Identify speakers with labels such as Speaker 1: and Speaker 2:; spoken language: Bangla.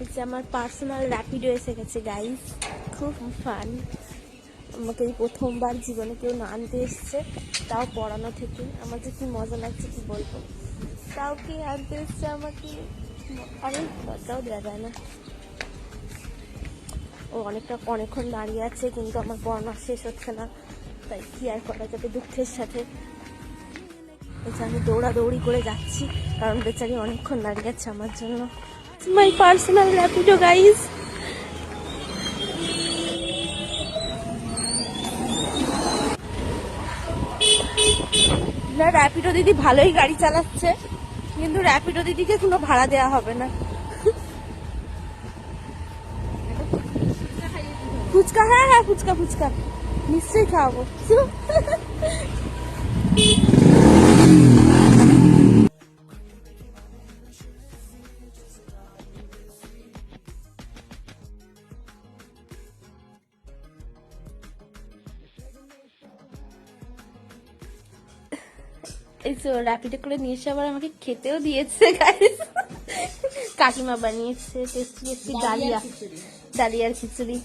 Speaker 1: এই যে আমার পার্সোনাল র্যাপিডো এসে গেছে গাইস, খুব ফান। আমাকে এই প্রথমবার জীবনে কেউ আনতে এসছে, তাও পড়ানো থেকে। আমার যে কি মজা লাগছে কি বলবো। তাও কি আনতে এসছে আমাকে, অনেক লজ্জাও দেওয়া যায় না। ও অনেকক্ষণ দাঁড়িয়ে আছে, কিন্তু আমার পড়ানো শেষ হচ্ছে না, তাই কি আর করা যাবে দুঃখের সাথে। আমি দৌড়াদৌড়ি করে যাচ্ছি, কারণ বেচারি অনেকক্ষণ দাঁড়িয়ে আছে আমার জন্য। My personal Rapido guys. না, র্যাপিডো দিদি ভালোই গাড়ি চালাচ্ছে, কিন্তু র্যাপিডো দিদিকে কোনো ভাড়া দেওয়া হবে না। ফুচকা, হ্যাঁ হ্যাঁ, ফুচকা ফুচকা নিশ্চয়ই খাওয়াবো। এই তো র্যাপিডো করে নিয়ে এসে আবার আমাকে খেতেও দিয়েছে গাইস। কাকিমা বানিয়েছে টেস্টি টেস্টি ডালিয়ার খিচুড়ি।